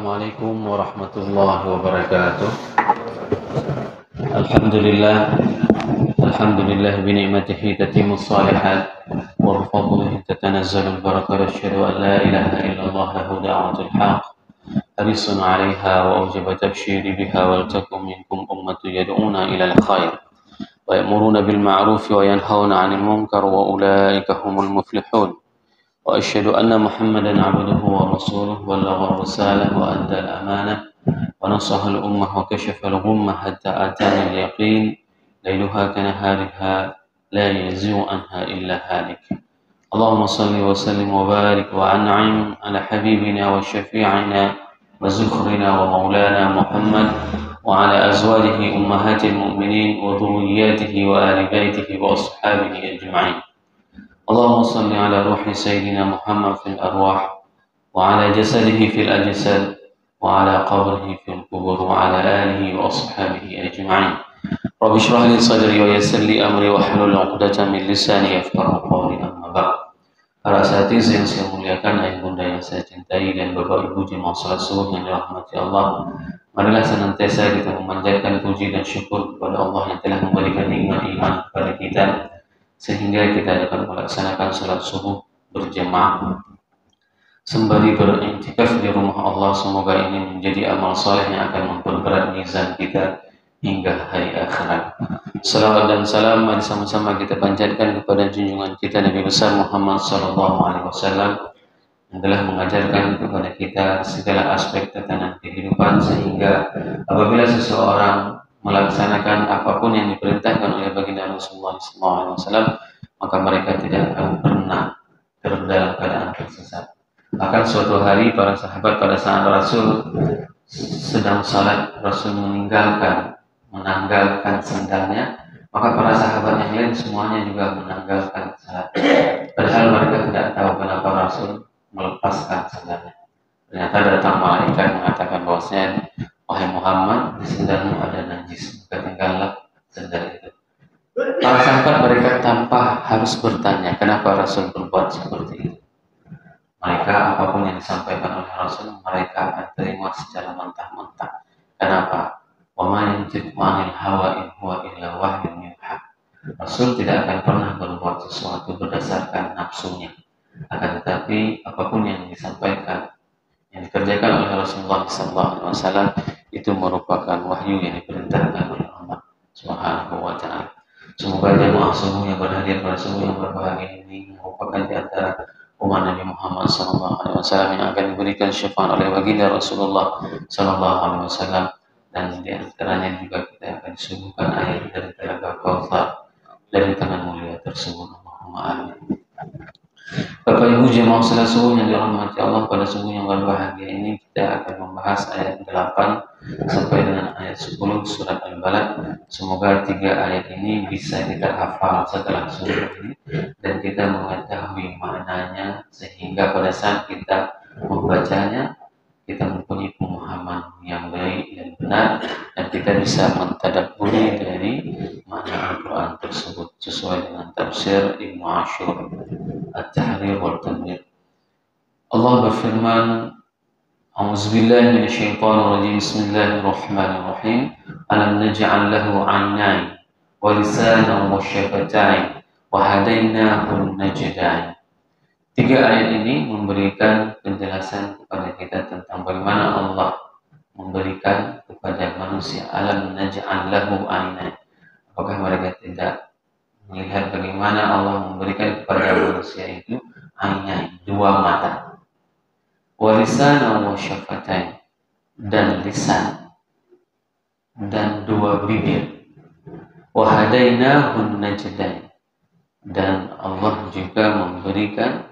Assalamualaikum warahmatullahi wabarakatuh. Alhamdulillah bi ni'matihi tatimmus shalihat wa bi fadlihi tatanazzalul barakatuh. Asyhadu an la ilaha illallah lahu da'watul haqq harisun 'alaiha wa awjaba tabshiri biha wal takum minkum ummatu yad'una ilal khair wa ya'muruna bil ma'ruf wa yanhauna 'anil munkar wa ulaika humul muflihun. وأشهد أن محمدا عبده ورسوله بلغ الرسالة وأدى الأمانة ونصح الأمة وكشف الغمة حتى أتانا اليقين ليلها كنهارها لا يزيغ عنها إلا هالك. اللهم صل وسلم وبارك وأنعم على حبيبنا وشفيعنا وزخرنا ومولانا محمد وعلى أزواجه أمهات المؤمنين وذرياته وآل بيته وأصحابه أجمعين. اللهم صل على روح سيدنا محمد في الأرواح وعلى جسده في الأجساد وعلى قبره في القبور وعلى آله وأصحابه أجمعين. رب اشرح لي صدري ويسر لي أمري واحلل عقدة من لساني يفقهوا قولي. أما بعد. Para asatiz yang saya muliakan, ayah bunda yang saya cintai, dan bapak ibu jemaah salat subuh yang dirahmati Allah, marilah senantiasa kita memanjatkan puji dan syukur kepada Allah yang telah memberikan nikmat iman kepada kita sehingga kita dapat melaksanakan salat subuh berjemaah sembari beriktikaf di rumah Allah. Semoga ini menjadi amal saleh yang akan memperberat mizan kita hingga hari akhirat. Salawat dan salam mari sama-sama kita panjatkan kepada junjungan kita Nabi besar Muhammad SAW yang telah mengajarkan kepada kita segala aspek tatanan kehidupan, sehingga apabila seseorang melaksanakan apapun yang diperintahkan oleh baginda Rasulullah SAW, maka mereka tidak akan pernah dalam keadaan tersesat. Bahkan suatu hari para sahabat pada saat Rasul sedang salat, Rasul menanggalkan sandalnya, maka para sahabat yang lain semuanya juga menanggalkan salat. Padahal mereka tidak tahu kenapa Rasul melepaskan sandalnya. Ternyata datang malaikat mengatakan bahwasanya, wahai Muhammad, di sandalmu ada najis, maka tinggallah sandal itu. Para sahabat mereka tanpa harus bertanya kenapa Rasul berbuat seperti itu. Mereka apapun yang disampaikan oleh Rasul, mereka akan terima secara mentah-mentah. Kenapa? Wa ma yantiqu 'anil hawa in huwa illa wahyun yuha. Rasul tidak akan pernah berbuat sesuatu berdasarkan nafsunya. Akan tetapi apapun yang disampaikan, yang dikerjakan oleh Rasulullah SAW itu merupakan wahyu yang diperintahkan oleh Allah Subhanahu wa Ta'ala. Semoga jemaah subuh yang berhadir pada subuh yang berbahagia ini merupakan di antara umat Nabi Muhammad SAW yang akan diberikan syafaat oleh baginda Rasulullah SAW, dan di antaranya juga kita akan disuguhkan air dari telaga Kautsar dari tangan mulia tersebut. Allahumma amin. Bapak Ibu jemaah salat subuh yang dirahmati Allah, pada subuh yang berbahagia ini kita akan membahas ayat 8 sampai dengan ayat 10 surat Al-Balad. Semoga 3 ayat ini bisa kita hafal setelah subuh ini dan kita mengetahui maknanya, sehingga pada saat kita membacanya kita mempunyai pemahaman yang baik dan benar, dan kita bisa mentadabburi dari makna Al-Quran tersebut sesuai dengan tafsir Ibnu Ashur At-Tahrir wal Tanwir. Allah berfirman, A'udzubillahi minasyaitonir rajim. Bismillahirrahmanirrahim. Alam naj'al lahu 'aynayn wa lisanan wa syafatayn wa hadainahu najdain. 3 ayat ini memberikan penjelasan kepada kita tentang bagaimana Allah memberikan kepada manusia alam naj'al lahu 'aynayn. Apakah mereka tidak melihat bagaimana Allah memberikan kepada manusia itu aynayn, 2 mata, wa lisanan wa syafatain, dan lisan dan 2 bibir, wa hadainahu najdain, dan Allah juga memberikan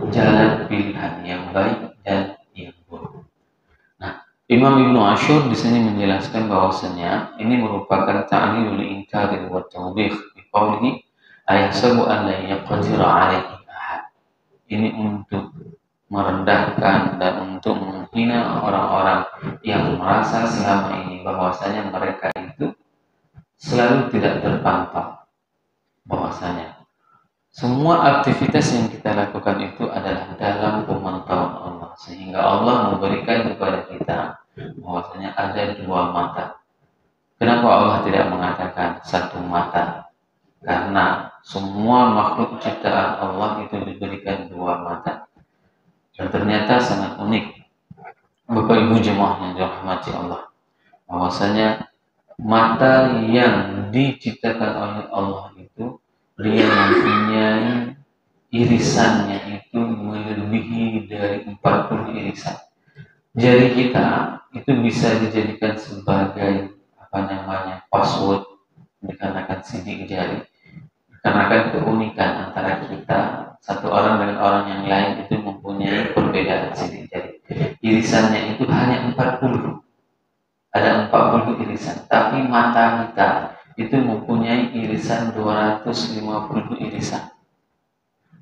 jalan pilihan yang baik dan yang buruk. Nah, Imam Ibnu Ashur di sini menjelaskan bahwasanya ini merupakan ta'lilul inkari wa tawbih bi qawlihi ayahsabu an la yaqdira 'alaihi ahad. Ini untuk merendahkan dan untuk menghina orang-orang yang merasa selama ini bahwasanya mereka itu selalu tidak terpantau, bahwasanya Semua aktivitas yang kita lakukan itu adalah dalam pemantauan Allah, sehingga Allah memberikan kepada kita bahwasanya ada dua mata. Kenapa Allah tidak mengatakan satu mata? Karena semua makhluk ciptaan Allah itu diberikan dua mata. Dan ternyata sangat unik, Bapak Ibu jemaah yang dirahmati Allah, bahwasanya mata yang diciptakan oleh Allah itu dia mempunyai irisannya itu melebihi dari 40 irisan. Jari kita itu bisa dijadikan sebagai password dikarenakan sidik jari. Dikarenakan keunikan antara kita satu orang dengan orang yang lain itu mempunyai perbedaan sidik jari. Irisannya itu hanya 40. Ada 40 irisan, tapi mata kita itu mempunyai irisan 250 irisan.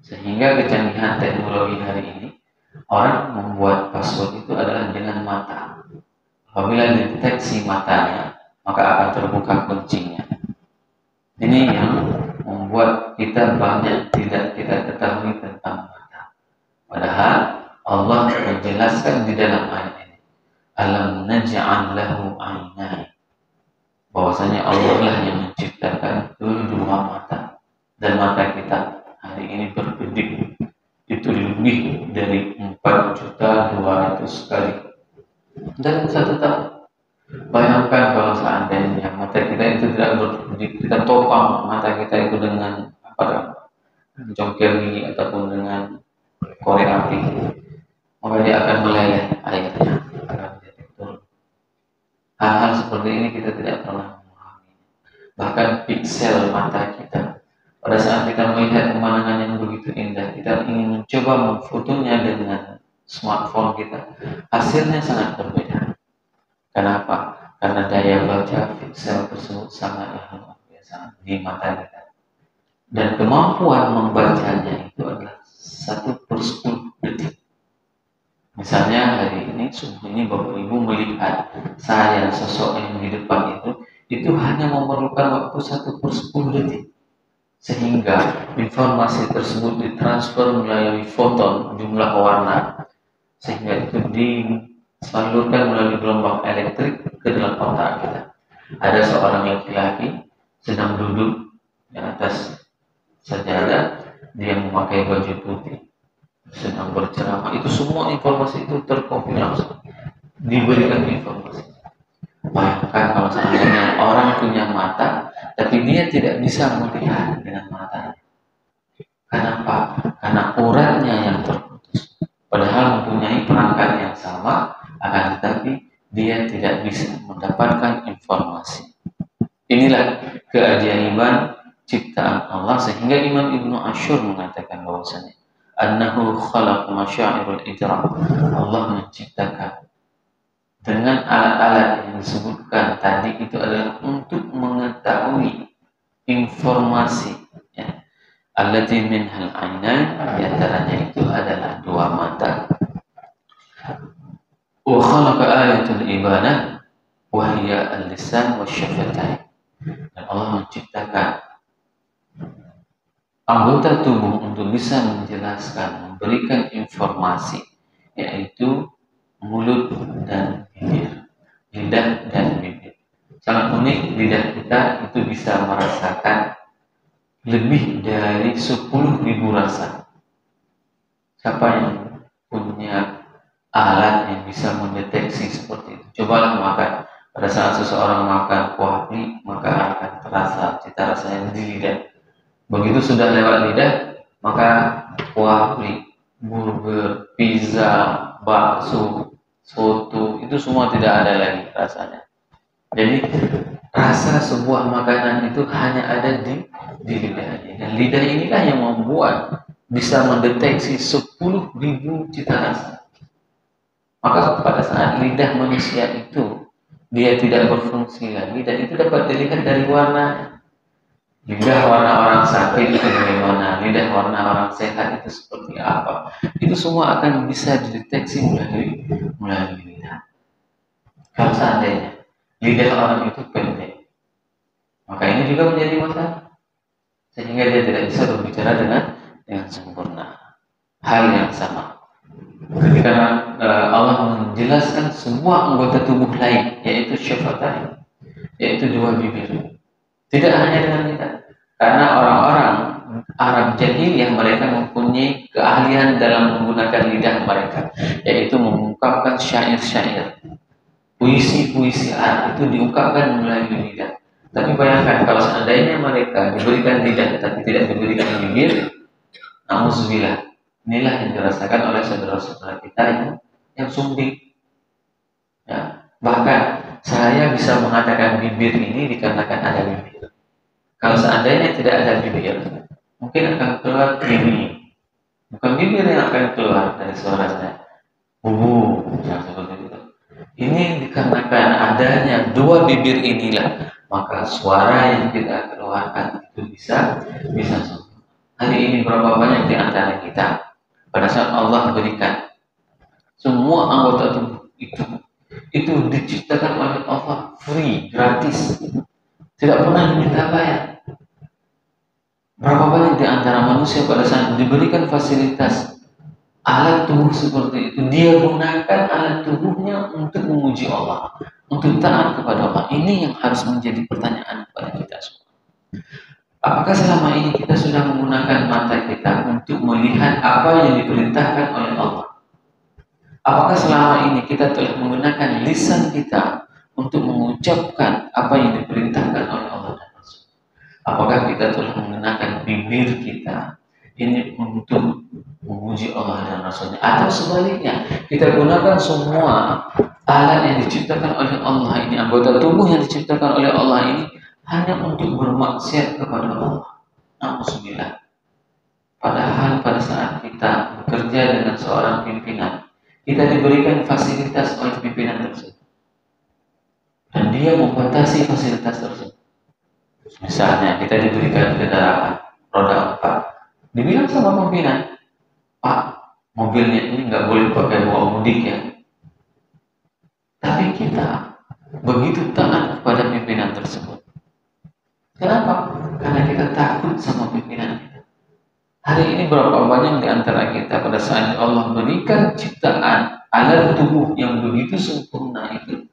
Sehingga kecanggihan teknologi hari ini, orang membuat password itu adalah dengan mata. Apabila deteksi matanya, maka akan terbuka kuncinya. Ini yang membuat kita banyak tidak kita ketahui tentang mata. Padahal Allah menjelaskan di dalam ayat ini, alam naj'al lahu aynain, bahwasanya Allah lah yang menciptakan kedua mata, dan mata kita hari ini berkedip itu lebih dari 4.200.000 kali dalam satu tahun. Bayangkan kalau seandainya mata kita itu tidak berkedip, kita topang mata kita itu dengan jongkel gigi ataupun dengan korek api, maka dia akan meleleh airnya. Hal-hal seperti ini kita tidak pernah memahami. Bahkan piksel mata kita, pada saat kita melihat pemandangan yang begitu indah, kita ingin mencoba memfotonya dengan smartphone kita, hasilnya sangat berbeda. Kenapa? Karena daya baca piksel tersebut sangat luar biasa di mata kita. Dan kemampuan membacanya itu adalah 1/10 detik. Misalnya hari ini, subuh ini Bapak Ibu melihat saya, sosok yang di depan itu hanya memerlukan waktu 1/10 detik. Sehingga informasi tersebut ditransfer melalui foton jumlah warna, sehingga itu disalurkan melalui gelombang elektrik ke dalam otak kita. Ada seorang laki-laki sedang duduk di atas sajadah, dia memakai baju putih, sedang berceramah. Itu semua informasi itu terkompilasi, diberikan informasi. Bayangkan kalau seandainya orang punya mata, tapi dia tidak bisa melihat dengan matanya. Kenapa? Karena uratnya yang terputus. Padahal mempunyai perangkat yang sama, akan tetapi dia tidak bisa mendapatkan informasi. Inilah keajaiban ciptaan Allah, sehingga Imam Ibnu Ashur mengatakan bahwasanya annahu khalaqa masyairul idrak. Allah menciptakan dengan alat-alat yang disebutkan tadi itu adalah untuk mengetahui informasi, ya. Allati minhal aynain, di antaranya itu adalah dua mata. Wa khalaqa ayatul ibadah wa hiya al-lisan wasyafatain. Dan Allah menciptakan anggota tubuh untuk bisa menjelaskan, memberikan informasi, yaitu mulut dan bibir, lidah dan bibir. Sangat unik, lidah kita itu bisa merasakan lebih dari 10.000 rasa. Siapa yang punya alat yang bisa mendeteksi seperti itu? Cobalah makan. Pada saat seseorang makan kuah mie, maka akan terasa cita rasanya di lidah. Begitu sudah lewat lidah, maka kuah mie, burger, pizza, bakso, soto, itu semua tidak ada lagi rasanya. Jadi rasa sebuah makanan itu hanya ada di lidahnya. Dan lidah inilah yang membuat bisa mendeteksi 10.000 cita rasa. Maka pada saat lidah manusia itu dia tidak berfungsi lagi, dan itu dapat dilihat dari warna. Lidah warna orang sakit itu bagaimana, lidah warna orang sehat itu seperti apa. Itu semua akan bisa dideteksi melalui lidah. Kalau seandainya lidah orang itu pendek, maka ini juga menjadi masalah. sehingga dia tidak bisa berbicara dengan sempurna. Hal yang sama ketika Allah menjelaskan semua anggota tubuh lain, yaitu syafatan, yaitu dua bibir. Tidak hanya dengan lidah, karena orang-orang Arab jahiliyah mereka mempunyai keahlian dalam menggunakan lidah mereka, yaitu mengungkapkan syair-syair, puisi-puisi Arab itu diungkapkan melalui lidah. Tapi bayangkan kalau seandainya mereka diberikan lidah tapi tidak diberikan bibir, nauzubillah, inilah yang dirasakan oleh saudara-saudara kita yang sumbing. Ya, bahkan saya bisa mengatakan bibir ini dikarenakan ada bibir. Kalau seandainya tidak ada bibir, mungkin akan keluar ini. Bukan bibir yang akan keluar dari suara saya, yang seperti itu. Ini dikarenakan adanya dua bibir inilah, maka suara yang kita keluarkan itu bisa sempurna. Hari ini berapa banyak di antara kita pada saat Allah berikan semua anggota tubuh itu diciptakan oleh Allah free, gratis, tidak pernah diminta bayar. Berapa banyak di antara manusia pada saat diberikan fasilitas alat tubuh seperti itu, dia gunakan alat tubuhnya untuk memuji Allah, untuk taat kepada Allah. Ini yang harus menjadi pertanyaan kepada kita semua. Apakah selama ini kita sudah menggunakan mata kita untuk melihat apa yang diperintahkan oleh Allah? Apakah selama ini kita telah menggunakan lisan kita untuk mengucapkan apa yang diperintahkan oleh Allah dan Rasul? Apakah kita telah menggunakan bibir kita ini untuk memuji Allah dan Rasulnya? Atau sebaliknya, kita gunakan semua alat yang diciptakan oleh Allah ini, anggota tubuh yang diciptakan oleh Allah ini, hanya untuk bermaksiat kepada Allah. Alhamdulillah. Padahal pada saat kita bekerja dengan seorang pimpinan, kita diberikan fasilitas oleh pimpinan tersebut, dan dia membatasi fasilitas tersebut. Misalnya kita diberikan kendaraan roda 4, dibilang sama pimpinan, Pak, mobilnya ini nggak boleh pakai bawa mudik ya. Tapi kita begitu taat kepada pimpinan tersebut. Kenapa? Karena kita takut sama pimpinan kita. Hari ini berapa banyak di antara kita pada saat Allah berikan ciptaan alat tubuh yang begitu sempurna itu,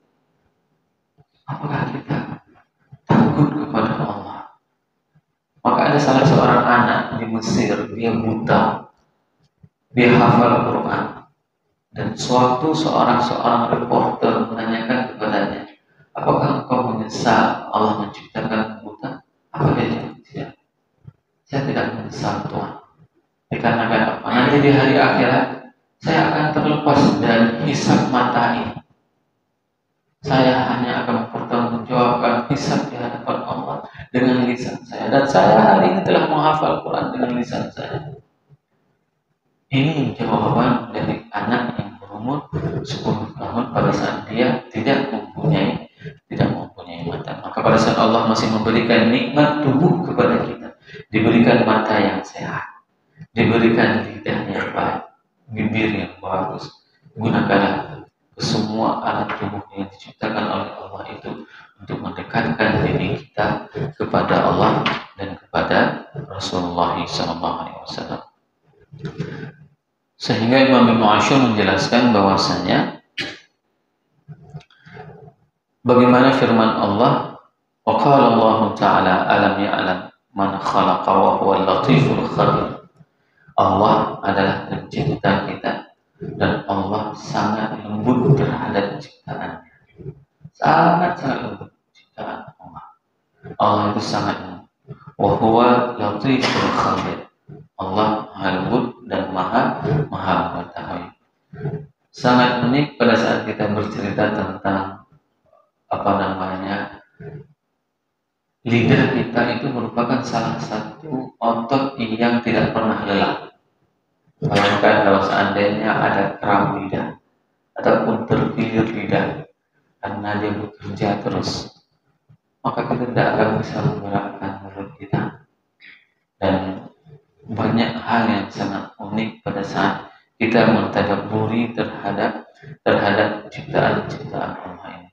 apakah kita takut kepada Allah? Maka ada salah seorang anak di Mesir, dia buta, dia hafal Quran, dan suatu seorang reporter menanyakan kepadanya, apakah engkau menyesal Allah menciptakan buta? Apa dia jawab? Tidak. Saya tidak menyesal Tuhan. Dikarenakan apa? Nanti di hari akhirat saya akan terlepas dari hisab mata ini. Saya hanya akan mempertanggungjawabkan hisab di hadapan Allah dengan lisan saya. Dan saya hari ini telah menghafal Quran dengan lisan saya. Ini jawaban dari anak yang berumur 10 tahun pada saat dia tidak mempunyai mata. Maka pada saat Allah masih memberikan nikmat tubuh kepada kita, diberikan mata yang sehat, diberikan lidah yang baik, bibir yang bagus, gunakanlah semua alat tubuh yang diciptakan oleh Allah itu untuk mendekatkan diri kita kepada Allah dan kepada Rasulullah SAW. Sehingga Imam Ibnu Ashur menjelaskan bahwasanya bagaimana firman Allah, wa qala Allah Ta'ala alam ya'lam man khalaqa wa huwa al-latiful khabir. Allah adalah pencipta kita dan Allah sangat lembut terhadap ciptaannya. Sangat lembut ciptaan Allah. Allah itu sangat lembut. Wa huwa latiful khabir. Allah maha lembut dan maha mengetahui. Sangat unik pada saat kita bercerita tentang lidah kita itu merupakan salah satu otot yang tidak pernah lelah. Bayangkan kalau seandainya ada kram lidah ataupun terkilir lidah karena dia bekerja terus, maka kita tidak akan bisa menggerakkan mulut kita. Dan banyak hal yang sangat unik pada saat kita mentadabburi terhadap ciptaan Allah ini.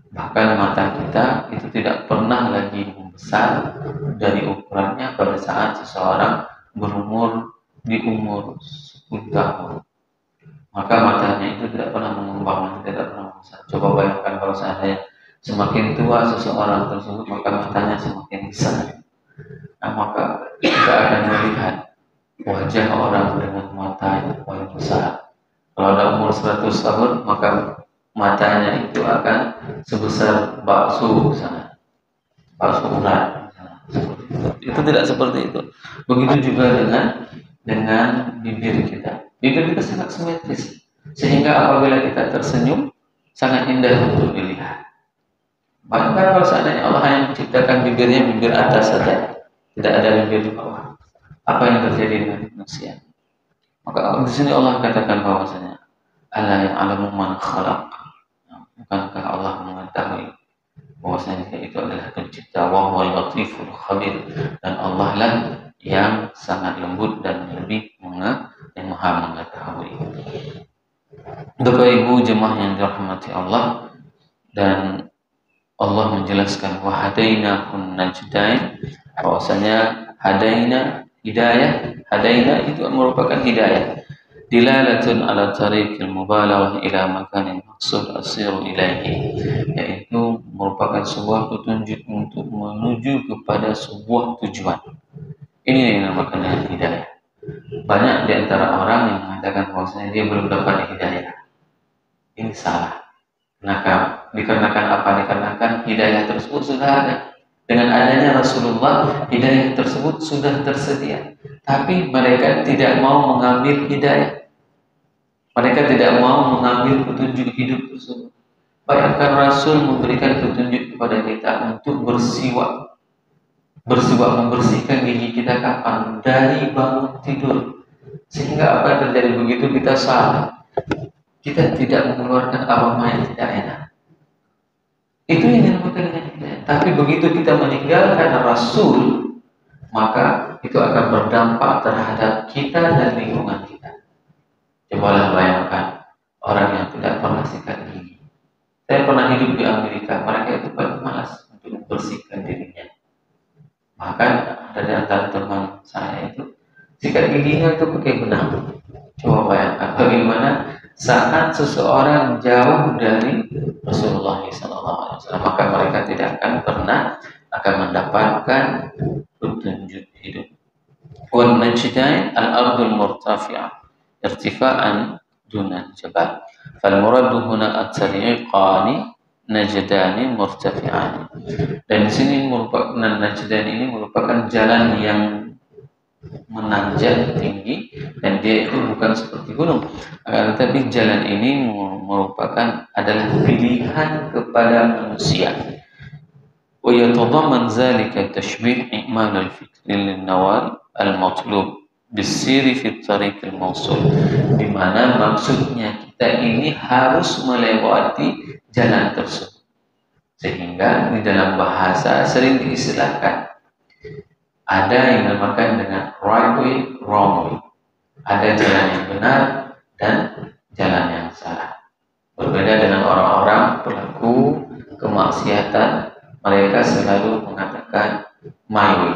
Bahkan mata kita itu tidak pernah lagi membesar dari ukurannya pada saat seseorang berumur di umur 10 tahun. Maka matanya itu tidak pernah mengembang, tidak pernah besar. Coba bayangkan kalau seandainya semakin tua seseorang tersebut, maka matanya semakin besar. Nah, maka kita akan melihat wajah orang dengan mata yang paling besar. Kalau ada umur 100 tahun, maka matanya itu akan sebesar bakso misalnya, bakso urat. Itu tidak seperti itu. Begitu juga dengan bibir kita. Bibir kita sangat simetris, sehingga apabila kita tersenyum sangat indah untuk dilihat. Bahkan kalau seandainya Allah hanya menciptakan bibirnya bibir atas saja, tidak ada bibir di bawah, apa yang terjadi dengan manusia? Maka di sini Allah katakan bahwasanya ala ya'lamu man khalaq. Bukankah Allah mengetahui bahwasanya itu adalah pencipta, wa huwal latiful khabir, dan Allah lah yang sangat lembut dan lebih yang maha mengetahui. Bapak Ibu jemaah yang dirahmati Allah, dan Allah menjelaskan wa hadainahun najdain, bahwasanya hadaina hidayah, hadaina itu merupakan hidayah, dilalatun ala tariqil mubalaghah ila makanin maqsud asiru ilaihi, yaitu merupakan sebuah petunjuk untuk menuju kepada sebuah tujuan. Ini yang dinamakan dengan hidayah. Banyak di antara orang yang mengatakan bahwasanya dia belum dapat hidayah. Ini salah. Maka dikarenakan apa? Dikarenakan hidayah tersebut sudah ada. Dengan adanya Rasulullah, hidayah tersebut sudah tersedia. Tapi mereka tidak mau mengambil hidayah. Mereka tidak mau mengambil petunjuk hidup tersebut. Bayangkan Rasul memberikan petunjuk kepada kita untuk bersiwak. Bersiwak, membersihkan gigi kita kapan? Dari bangun tidur. Sehingga apa yang terjadi begitu kita salah, kita tidak mengeluarkan aroma yang tidak enak. Itu yang dinamakan dengan hidayah. Tapi begitu kita meninggalkan Rasul, maka itu akan berdampak terhadap kita dan lingkungan kita. Cobalah bayangkan orang yang tidak pernah sikat gigi. Saya pernah hidup di Amerika, mereka itu paling malas untuk membersihkan dirinya. Bahkan ada di antara teman saya itu sikat giginya itu pakai benang. Coba bayangkan bagaimana saat seseorang jauh dari Rasulullah SAW, maka mereka tidak akan pernah akan mendapatkan petunjuk hidup. Wal najdain al-ardul murtafi'ah irtifa'an dunan jabal. Fal muradu huna at-tariqani najdani murtafi'an. Dan di sini merupakan najdan ini merupakan jalan yang menanjak tinggi, dan dia itu bukan seperti gunung, tetapi jalan ini merupakan adalah pilihan kepada manusia. Wa yatadamman zalika tashbih i'mal al-fikr lin-nawal al-matlub bis-sir fi at-tariq al-mawsul, di mana maksudnya kita ini harus melewati jalan tersebut. Sehingga di dalam bahasa sering diistilahkan ada yang dinamakan dengan right way, wrong way. Ada jalan yang benar dan jalan yang salah. Berbeda dengan orang-orang pelaku kemaksiatan, mereka selalu mengatakan my way,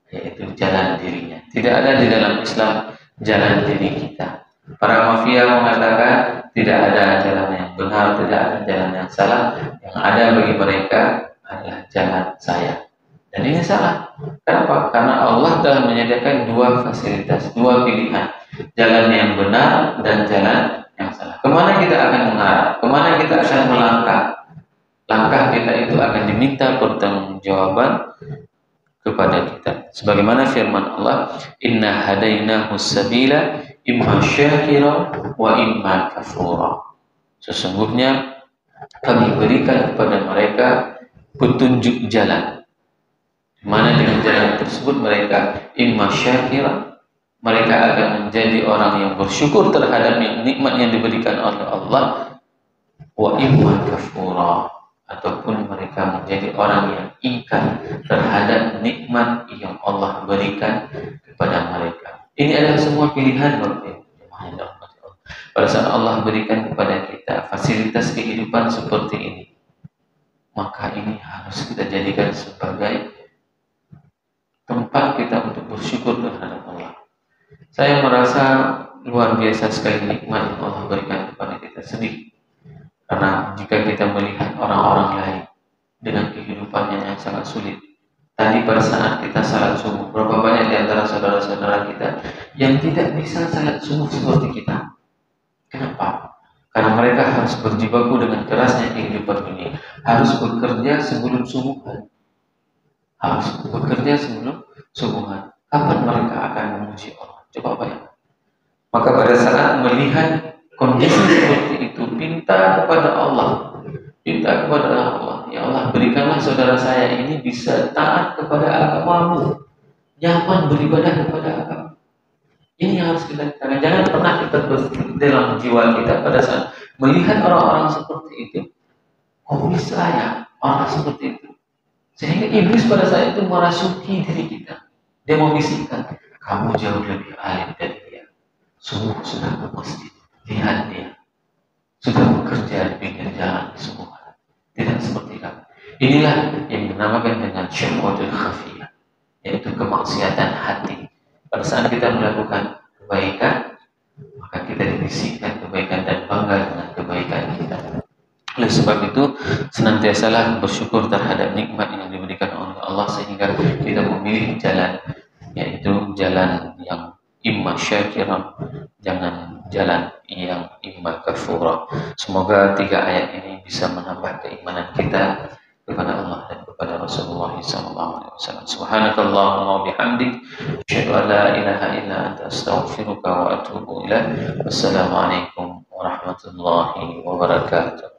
yaitu jalan dirinya. Tidak ada di dalam Islam jalan diri kita. Para mafia mengatakan tidak ada jalan yang benar, tidak ada jalan yang salah. Yang ada bagi mereka adalah jalan saya. Dan ini salah. Kenapa? Karena Allah telah menyediakan dua fasilitas, dua pilihan, jalan yang benar dan jalan yang salah. Kemana kita akan mengarah? Kemana kita akan melangkah? Langkah kita itu akan diminta pertanggungjawaban kepada kita. Sebagaimana firman Allah, Inna hadainahu sabila imma syakira wa imma kafura. Sesungguhnya kami berikan kepada mereka petunjuk jalan, di mana dengan jalan tersebut mereka imma syakira, mereka akan menjadi orang yang bersyukur terhadap nikmat yang diberikan oleh Allah, wa imma kafura, ataupun mereka menjadi orang yang ingkar terhadap nikmat yang Allah berikan kepada mereka. Ini adalah semua pilihan Bapak. Pada saat Allah berikan kepada kita fasilitas kehidupan seperti ini, maka ini harus kita jadikan sebagai tempat kita untuk bersyukur terhadap Allah. Saya merasa luar biasa sekali nikmat yang Allah berikan kepada kita sedih. Karena jika kita melihat orang-orang lain dengan kehidupannya yang sangat sulit, tadi pada saat kita salat subuh, berapa banyak di antara saudara-saudara kita yang tidak bisa salat subuh seperti kita. Kenapa? Karena mereka harus berjibaku dengan kerasnya kehidupan ini, harus bekerja sebelum subuhan. Kapan mereka akan memuji Allah? Coba bayangkan. Maka pada saat melihat kondisi seperti itu, minta kepada Allah, ya Allah, berikanlah saudara saya ini bisa taat kepada agamamu, nyaman beribadah kepada agama. Ini yang harus kita katakan. Jangan pernah kita berpikir dalam jiwa kita pada saat melihat orang-orang seperti itu, kok bisa ya orang seperti itu? Sehingga iblis pada saat itu merasuki diri kita. Dia membisikkan, kamu jauh lebih alim dari dia. Subuh sudah ke masjid, lihat dia sudah bekerja di pinggir jalan di subuh. Tidak seperti kamu. Inilah yang dinamakan dengan syahwatul khafiyah, yaitu kemaksiatan hati. Pada saat kita melakukan kebaikan, maka kita dibisikkan kebaikan dan bangga dengan kebaikan kita. Oleh sebab itu, senantiasalah bersyukur terhadap nikmat yang diberikan oleh Allah, sehingga kita memilih jalan, yaitu jalan yang imma syakiran, jangan jalan yang imma kafura. Semoga 3 ayat ini bisa menambah keimanan kita kepada Allah dan kepada Rasulullah SAW. Subhanakallahumma wa bihamdik, asyhadu an la ilaha illa anta, astaghfiruka wa atubu ilaik. Wassalamualaikum warahmatullahi wabarakatuh.